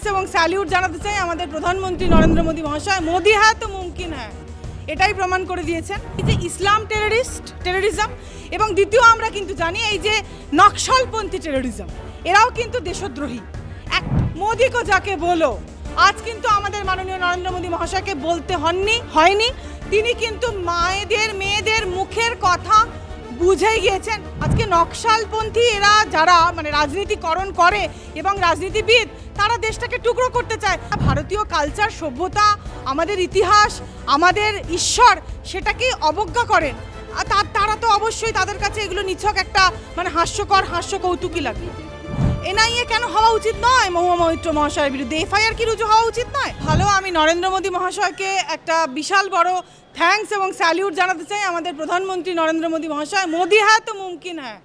Thanks এবং salute জানাতে চাই আমাদের প্রধানমন্ত্রী নরেন্দ্র মোদী মহাশয়। মোদী হ্যাঁ তো মুমকিন হ্যাঁ, এটাই প্রমাণ করে দিয়েছেন। এই যে ইসলাম টেররিজম এবং দ্বিতীয় আমরা কিন্তু জানি এই যে নকশালপন্থী টেররিজম, এরাও কিন্তু দেশদ্রোহী। এক মোদী কো যাকে বলো, আজ কিন্তু আমাদের মাননীয় নরেন্দ্র মোদী মহাশয়কে বলতে হয়নি, তিনি কিন্তু মেয়েদের মুখের কথা বুঝেই গিয়েছেন। আজকে নকশালপন্থী এরা যারা রাজনীতিকরণ করে এবং রাজনীতিবিদ, তারা দেশটাকে টুকরো করতে চায়। ভারতীয় কালচার, সভ্যতা, আমাদের ইতিহাস, আমাদের ঈশ্বর, সেটাকে অবজ্ঞা করেন। আর তারা তো অবশ্যই, তাদের কাছে এগুলো নিছক একটা হাস্য কৌতুকই লাগে। এনআইএ কেন হওয়া উচিত নয় মহুয়া মৈত্র মহাশয়ের বিরুদ্ধে? এফআইআর কি রুজু হওয়া উচিত নয়? ভালো, আমি নরেন্দ্র মোদী মহাশয়কে একটা বিশাল বড় থ্যাঙ্কস এবং স্যালিউট জানাতে চাই আমাদের প্রধানমন্ত্রী নরেন্দ্র মোদী মহাশয়। মোদী হ্যাঁ তো মুমকিন হ্যাঁ,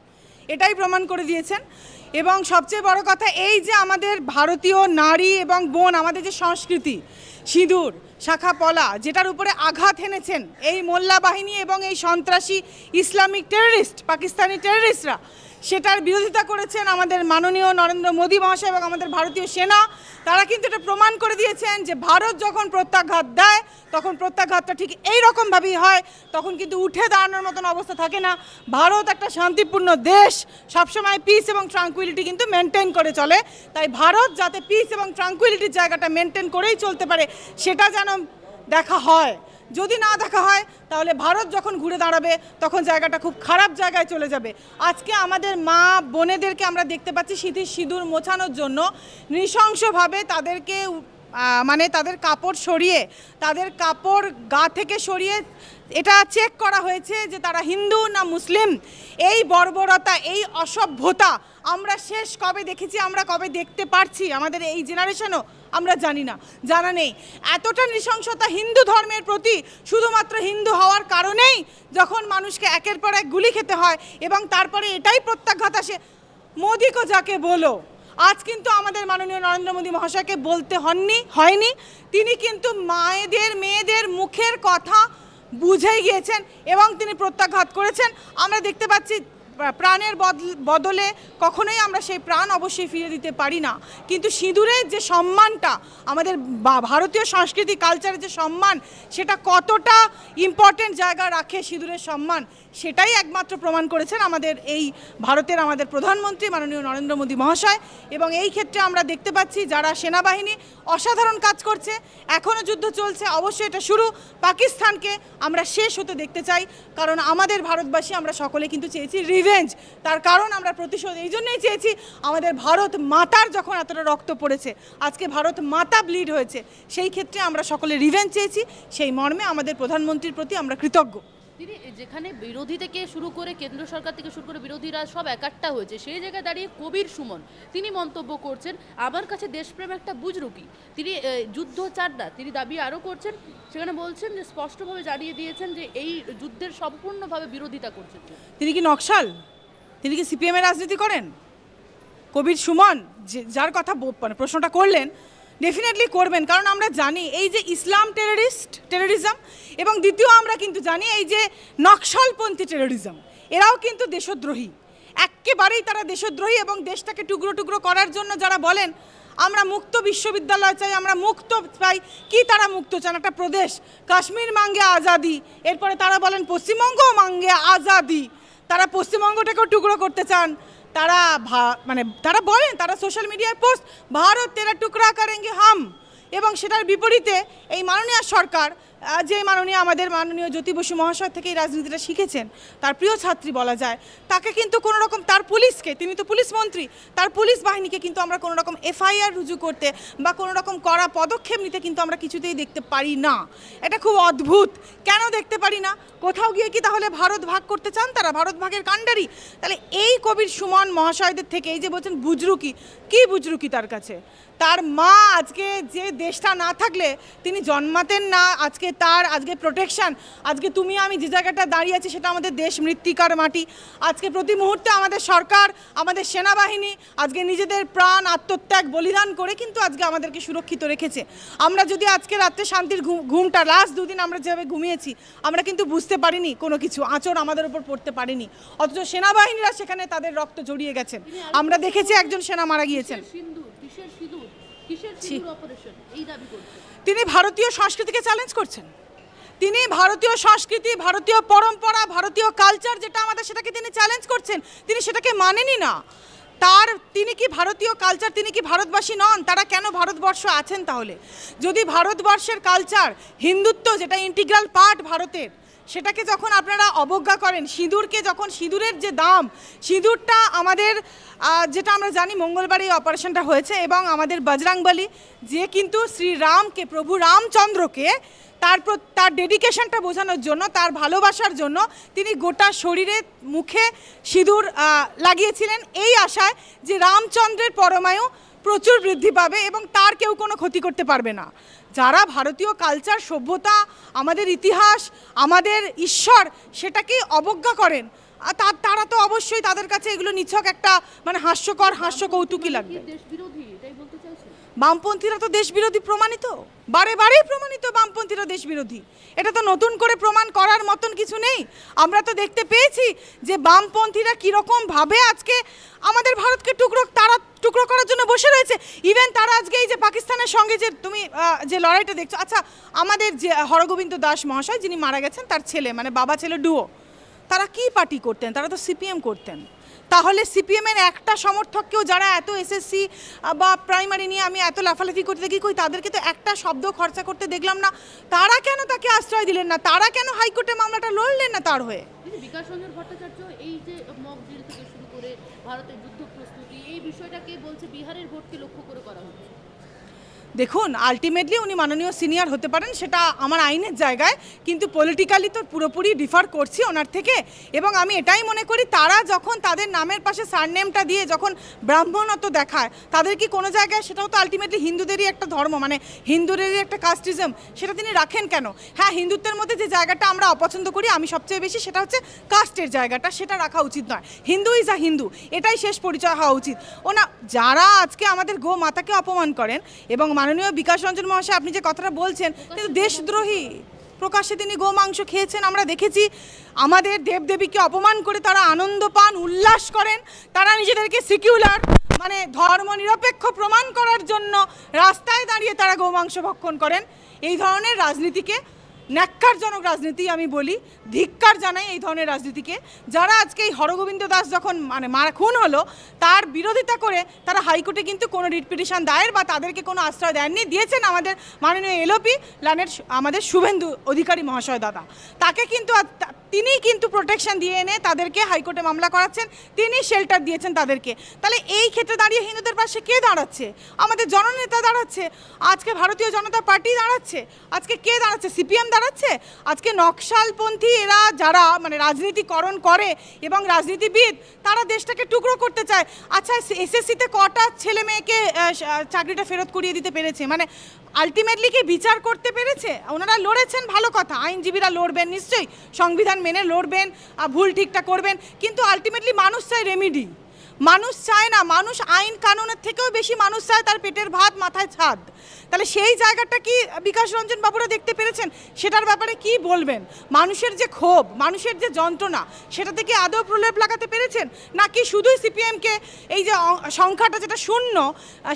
এটাই প্রমাণ করে দিয়েছেন। এবং সবচেয়ে বড় কথা, এই যে আমাদের ভারতীয় নারী এবং বোন, আমাদের যে সংস্কৃতি, সিঁদুর, শাখা পলা, যেটার উপরে আঘাত হেনেছেন এই মোল্লা বাহিনী এবং এই সন্ত্রাসী ইসলামিক টেররিস্ট, পাকিস্তানি টেররিস্টরা, সেটার বিরোধিতা করেছেন আমাদের মাননীয় নরেন্দ্র মোদী মহাশয় এবং আমাদের ভারতীয় সেনা। তারা কিন্তু এটা প্রমাণ করে দিয়েছেন যে ভারত যখন প্রত্যাঘাত দেয়, তখন প্রত্যাঘাতটা ঠিক এই রকমভাবেই হয়, তখন কিন্তু উঠে দাঁড়ানোর মতন অবস্থা থাকে না। ভারত একটা শান্তিপূর্ণ দেশ, সবসময় পিস এবং ট্রাঙ্কুইলিটি কিন্তু মেনটেন করে চলে। তাই ভারত যাতে পিস এবং ট্রাঙ্কুইলিটির জায়গাটা মেনটেন করেই চলতে পারে, সেটা যেন দেখা হয়। যদি না দেখা হয়, তাহলে ভারত যখন ঘুরে দাঁড়াবে, তখন জায়গাটা খুব খারাপ জায়গায় চলে যাবে। আজকে আমাদের মা বোনেদেরকে আমরা দেখতে পাচ্ছি সিঁদুর মোছানোর জন্য নৃশংসভাবে তাদেরকে তাদের কাপড় সরিয়ে, তাদের কাপড় গা থেকে সরিয়ে এটা চেক করা হয়েছে যে তারা হিন্দু না মুসলিম। এই বর্বরতা, এই অসভ্যতা আমরা শেষ কবে দেখেছি, আমরা কবে দেখতে পারছি, আমাদের এই জেনারেশনও আমরা জানি না, জানা নেই। এতটা নৃশংসতা হিন্দু ধর্মের প্রতি, শুধুমাত্র হিন্দু হওয়ার কারণেই যখন মানুষকে একের পর এক গুলি খেতে হয় এবং তারপরে এটাই প্রত্যাঘাত আসে। মোদী কো যাকে বলো, আজ কিন্তু আমাদের মাননীয় নরেন্দ্র মোদী মহাশয়কে বলতে হয়নি, তিনি কিন্তু মেয়েদের মুখের কথা বুঝেই গিয়েছেন এবং তিনি প্রত্যাঘাত করেছেন। আমরা দেখতে পাচ্ছি প্রাণের বদলে কখনোই আমরা সেই প্রাণ অবশ্যই ফিরে দিতে পারি না, কিন্তু সিঁদুরের যে সম্মানটা, আমাদের ভারতীয় সংস্কৃতি কালচারের যে সম্মান, সেটা কতটা ইম্পর্টেন্ট জায়গা রাখে সিঁদুরের সম্মান, সেটাই একমাত্র প্রমাণ করেছেন আমাদের প্রধানমন্ত্রী মাননীয় নরেন্দ্র মোদী মহাশয়। এবং এই ক্ষেত্রে আমরা দেখতে পাচ্ছি যারা সেনাবাহিনী অসাধারণ কাজ করছে, এখনও যুদ্ধ চলছে, অবশ্যই এটা শুরু। পাকিস্তানকে আমরা শেষ হতে দেখতে চাই, কারণ আমাদের ভারতবাসী আমরা সকলে কিন্তু চেয়েছি রিভেঞ্জ। তার কারণ আমরা প্রতিশোধ এই জন্যই চেয়েছি, আমাদের ভারত মাতার যখন এতটা রক্ত পড়েছে, আজকে ভারত মাতা ব্লিড হয়েছে, সেই ক্ষেত্রে আমরা সকলে রিভেঞ্জ চেয়েছি। সেই মর্মে আমাদের প্রধানমন্ত্রীর প্রতি আমরা কৃতজ্ঞ। তিনি যেখানে বিরোধী থেকে শুরু করে কেন্দ্র সরকার থেকে শুরু করে বিরোধীরা সব একাট্টা হয়েছে, সেই জায়গায় দাঁড়িয়ে কবির সুমন তিনি মন্তব্য করছেন, আমার কাছে দেশপ্রেম একটা বুজরুকি। তিনি যুদ্ধ চান না, তিনি দাবি আরও করছেন, সেখানে বলছেন যে স্পষ্টভাবে জানিয়ে দিয়েছেন যে এই যুদ্ধের সম্পূর্ণভাবে বিরোধিতা করছেন। তিনি কি নকশাল? তিনি কি সিপিএমের রাজনীতি করেন? কবির সুমন যার কথা প্রশ্নটা করলেন, ডেফিনেটলি করবেন, কারণ আমরা জানি এই যে ইসলাম টেররিজম এবং দ্বিতীয় আমরা কিন্তু জানি এই যে নকশালপন্থী টেররিজম, এরাও কিন্তু দেশদ্রোহী। একেবারেই তারা দেশদ্রোহী এবং দেশটাকে টুকরো করার জন্য যারা বলেন আমরা মুক্ত বিশ্ববিদ্যালয় চাই, আমরা মুক্ত চাই, কি তারা মুক্ত চান? একটা প্রদেশ, কাশ্মীর মাঙ্গে আজাদি, এরপরে তারা বলেন পশ্চিমবঙ্গ মাঙ্গে আজাদি, তারা পশ্চিমবঙ্গটাকেও টুকরো করতে চান। তারা বলেন, তারা সোশ্যাল মিডিয়ায় পোস্ট ভারত তেরা টুকরা করেঙ্গে হাম, এবং সেটার বিপরীতে এই মাননীয় সরকার, যে আমাদের মাননীয় জ্যোতি বসু মহাশয় থেকে এই রাজনীতিটা শিখেছেন, তার প্রিয় ছাত্রী বলা যায়, তাকে কিন্তু কোনো রকম তার পুলিশকে, তিনি তো পুলিশ মন্ত্রী, তার পুলিশ বাহিনীকে কিন্তু আমরা কোনো রকম এফআইআর রুজু করতে বা কোনো রকম কড়া পদক্ষেপ নিতে কিন্তু আমরা কিছুতেই দেখতে পারি না। এটা খুব অদ্ভুত, কেন দেখতে পারি না? কোথাও গিয়ে কি তাহলে ভারত ভাগ করতে চান তারা? ভারত ভাগের কাণ্ডারি? তাহলে এই কবির সুমন মহাশয়দের থেকে এই যে বলছেন বুজরুকি, কি বুজরুকি তার কাছে? তার মা আজকে যে দেশটা না থাকলে তিনি জন্মাতেন না, আজকে প্রোটেকশন, আজকে তুমি আমি যে জায়গাটা দাঁড়িয়ে আছি সেটা আমাদের দেশ মৃত্তিকার মাটি। আজকে প্রতি মুহূর্তে আমাদের সরকার, আমাদের সেনাবাহিনী আজকে নিজেদের প্রাণ আত্মত্যাগ বলিদান করে কিন্তু আজকে আমাদেরকে সুরক্ষিত রেখেছে। আমরা যদি আজকে রাত্রে শান্তির ঘুমটা লাস্ট দুদিন আমরা যেভাবে ঘুমিয়েছি, আমরা কিন্তু বুঝতে পারিনি কোনো কিছু, আঁচড় আমাদের উপর পড়তে পারিনি, অথচ সেনাবাহিনীরা সেখানে তাদের রক্ত জড়িয়ে গেছেন। আমরা দেখেছি একজন সেনা মারা গিয়েছেন। কিসের সিঁদুর অপারেশন এই দাবি করছে? তিনি ভারতীয় সংস্কৃতিকে চ্যালেঞ্জ করছেন। তিনি ভারতীয় সংস্কৃতি, ভারতীয় পরম্পরা, ভারতীয় কালচার যেটা আমাদের, সেটাকে তিনি চ্যালেঞ্জ করছেন। তিনি সেটাকে মানেনই না। তিনি কি ভারতীয় কালচার, তিনি কি ভারতবাসী নন? তারা কেন ভারতবর্ষ আছেন তাহলে? যদি ভারতবর্ষের কালচার, হিন্দুত্ব যেটা ইন্টিগ্রাল পার্ট ভারতের, সেটাকে যখন আপনারা অবজ্ঞা করেন, সিঁদুরকে যখন, সিঁদুরের যে দাম, সিঁদুরটা আমাদের যেটা আমরা জানি মঙ্গলবার এই অপারেশনটা হয়েছে, এবং আমাদের বজরংবলী যে কিন্তু শ্রীরামকে, প্রভু রামচন্দ্রকে তার ডেডিকেশনটা বোঝানোর জন্য, তার ভালোবাসার জন্য তিনি গোটা শরীরে মুখে সিঁদুর লাগিয়েছিলেন, এই আশায় যে রামচন্দ্রের পরমায়ু প্রচুর বৃদ্ধি পাবে এবং তার কেউ কোনো ক্ষতি করতে পারবে না। যারা ভারতীয় কালচার, সভ্যতা, আমাদের ইতিহাস, আমাদের ঈশ্বর, সেটাকেই অবজ্ঞা করেন, তারা তো অবশ্যই, তাদের কাছে এগুলো নিছক একটা মানে হাস্য কৌতুকই লাগবে। বামপন্থীরা তো দেশবিরোধী প্রমাণিত, বারেই প্রমাণিত বামপন্থীরা দেশবিরোধী। এটা তো নতুন করে প্রমাণ করার মতন কিছু নেই। আমরা তো দেখতে পেয়েছি যে বামপন্থীরা কীরকমভাবে আজকে আমাদের ভারতকে টুকরো করার জন্য বসে রয়েছে। ইভেন তারা আজকে এই যে পাকিস্তানের সঙ্গে যে তুমি যে লড়াইটা দেখছো, আচ্ছা আমাদের যে হরগোবিন্দ দাস মহাশয় যিনি মারা গেছেন, তার ছেলে মানে বাবা ছেলে ডুও, তারা কি পার্টি করতেন? তারা তো সিপিএম করতেন। তাহলে সিপিএমের একটা সমর্থককেও, যারা এত এসএসসি বা প্রাইমারি নিয়ে আমি এত লাফালাফি করতে দেখি, কই তাদেরকে তো একটা শব্দ খরচা করতে দেখলাম না। তারা কেন তাকে আশ্রয় দিলেন না? তারা কেন হাইকোর্টে মামলাটা লড়লেন না তার হয়ে? বিকাশ রঞ্জন ভট্টাচার্য এই যে মক ড্রিল থেকে শুরু করে ভারতের যুদ্ধ প্রস্তুতি, এই বিষয়টাকে বলছে বিহারের ভোটকে লক্ষ্য করে করা হচ্ছে। দেখুন, আলটিমেটলি উনি মাননীয় সিনিয়র হতে পারেন, সেটা আমার আইনের জায়গায়, কিন্তু পলিটিক্যালি তো পুরোপুরি ডিফার করছি ওনার থেকে। এবং আমি এটাই মনে করি, তারা যখন তাদের নামের পাশে সারনেমটা দিয়ে যখন ব্রাহ্মণত্ব দেখায়, তাদের কি কোনো জায়গায়, সেটাও তো আলটিমেটলি হিন্দুদেরই একটা ধর্ম, মানে হিন্দুদেরই একটা কাস্টিজম, সেটা তিনি রাখেন কেন? হ্যাঁ, হিন্দুত্বের মধ্যে যে জায়গাটা আমরা অপছন্দ করি আমি সবচেয়ে বেশি, সেটা হচ্ছে কাস্টের জায়গাটা, সেটা রাখা উচিত নয়। হিন্দু ইজ আ হিন্দু, এটাই শেষ পরিচয় হওয়া উচিত। যারা আজকে আমাদের গো মাতাকে অপমান করেন, এবং মাননীয় বিকাশ রঞ্জন মহাশয় আপনি যে কথাটা বলছেন, কিন্তু দেশদ্রোহী, প্রকাশ্যে তিনি গো মাংস খেয়েছেন, আমরা দেখেছি। আমাদের দেবদেবীকে অপমান করে তারা আনন্দ পান, উল্লাস করেন। তারা নিজেদেরকে সিকিউলার মানে ধর্ম নিরপেক্ষ প্রমাণ করার জন্য রাস্তায় দাঁড়িয়ে তারা গো মাংস ভক্ষণ করেন। এই ধরনের রাজনীতিকে ন্যাক্কারজনক রাজনীতি আমি বলি, ধিক্কার জানাই এই ধরনের রাজনীতিকে। যারা আজকে এই হরগোবিন্দ দাস যখন মানে খুন হলো, তার বিরোধিতা করে তারা হাইকোর্টে কিন্তু কোনো রিট পিটিশন দায়ের বা তাদেরকে কোনো আশ্রয় দেননি। দিয়েছেন আমাদের মাননীয় এলওপি লানের আমাদের শুভেন্দু অধিকারী মহাশয় দাদা, তাকে কিন্তু তিনিই কিন্তু প্রোটেকশন দিয়ে এনে তাদেরকে হাইকোর্টে মামলা করাচ্ছেন, তিনি শেল্টার দিয়েছেন তাদেরকে। তাহলে এই ক্ষেত্রে দাঁড়িয়ে হিন্দুদের পাশে কে দাঁড়াচ্ছে? আমাদের জননেতা দাঁড়াচ্ছে, আজকে ভারতীয় জনতা পার্টি দাঁড়াচ্ছে, আজকে কে দাঁড়াচ্ছে? সিপিএম দাঁড়াচ্ছে। আজকে নকশালপন্থী এরা যারা মানে রাজনীতিকরণ করে এবং রাজনীতিবিদ, তারা দেশটাকে টুকরো করতে চায়। আচ্ছা, এসএসসিতে কটা ছেলে মেয়েকে চাকরিটা ফেরত করিয়ে দিতে পেরেছে? মানে আলটিমেটলি কি বিচার করতে পেরেছে? ওনারা লড়েছেন, ভালো কথা, আইনজীবীরা লড়বেন নিশ্চয়ই, সংবিধান মেনে লড়বেন, ভুল ঠিকটা করবেন, কিন্তু আলটিমেটলি মানুষ চায় রেমিডি। মানুষ চায় না, মানুষ আইন কানুনের থেকেও বেশি মানুষ চায় তার পেটের ভাত, মাথায় ছাদ। তাহলে সেই জায়গাটা কি বিকাশ রঞ্জন বাবুরা দেখতে পেরেছেন? সেটার ব্যাপারে কি বলবেন? মানুষের যে ক্ষোভ, মানুষের যে যন্ত্রণা, সেটাতে কি আদৌ প্রলেপ লাগাতে পেরেছেন? নাকি শুধুই সিপিএমকে এই যে সংখ্যাটা যেটা শূন্য,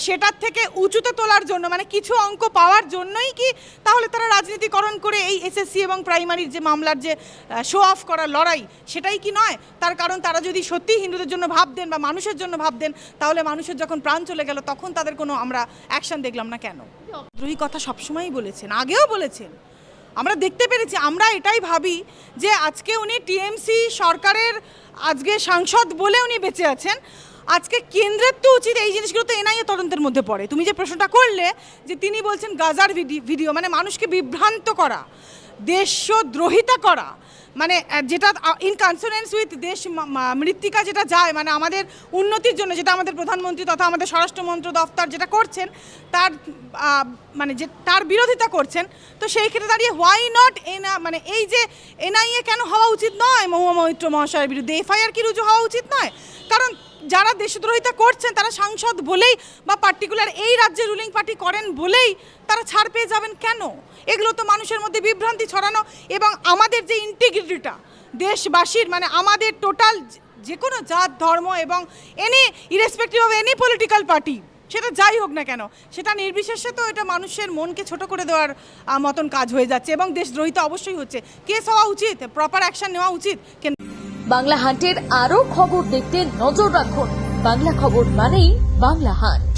সেটার থেকে উঁচুতে তোলার জন্য, মানে কিছু অঙ্ক পাওয়ার জন্যই কি তাহলে তারা রাজনীতিকরণ করে এই এসএসসি এবং প্রাইমারির যে মামলার যে শো অফ করার লড়াই, সেটাই কি নয়? তার কারণ তারা যদি সত্যি হিন্দুদের জন্য ভাবতেন বা মানুষের জন্য ভাবতেন, তাহলে মানুষের যখন প্রাণ চলে গেল তখন তাদের কোনো আমরা অ্যাকশন দেখলাম না কেন? দ্রোহী কথা সবসময়ই বলেছেন, আগেও বলেছেন, আমরা দেখতে পেরেছি। আমরা এটাই ভাবি যে আজকে উনি টিএমসি সরকারের আজকে সাংসদ বলে উনি বেঁচে আছেন। আজকে কেন্দ্রের তো উচিত এই জিনিসগুলো তো এনআইএ তদন্তের মধ্যে পড়ে। তুমি যে প্রশ্নটা করলে যে তিনি বলছেন গাজার ভিডিও, মানে মানুষকে বিভ্রান্ত করা, দেশদ্রোহিতা করা, মানে যেটা ইন কনসোনেন্স উইথ দেশ মৃত্তিকা যেটা যায়, মানে আমাদের উন্নতির জন্য যেটা আমাদের প্রধানমন্ত্রী তথা আমাদের স্বরাষ্ট্রমন্ত্রী দফতর যেটা করছেন, তার মানে যে তার বিরোধিতা করছেন। তো সেই ক্ষেত্রে দাঁড়িয়ে হোয়াই নট মানে এই যে এনআইএ কেন হওয়া উচিত নয় মহুয়া মৈত্র মহাশয়ের বিরুদ্ধে? এফআইআর কি রুজু হওয়া উচিত নয়? কারণ যারা দেশদ্রোহিতা করছেন তারা সাংসদ বলেই বা পার্টিকুলার এই রাজ্যে রুলিং পার্টি করেন বলেই তারা ছাড় পেয়ে যাবেন কেন? এগুলো তো মানুষের মধ্যে বিভ্রান্তি ছড়ানো এবং আমাদের যে ইন্টিগ্রিটিটা দেশবাসীর, মানে আমাদের টোটাল যে কোনো জাত ধর্ম এবং irrespective of any political party, সেটা যাই হোক না কেন, সেটা নির্বিশেষে তো এটা মানুষের মনকে ছোট করে দেওয়ার মতন কাজ হয়ে যাচ্ছে এবং দেশদ্রোহিতা অবশ্যই হচ্ছে। কেস হওয়া উচিত, প্রপার অ্যাকশন নেওয়া উচিত। বাংলা হান্টের আরো খবর দেখতে নজর রাখুন। বাংলা খবর মানেই বাংলা হান্ট।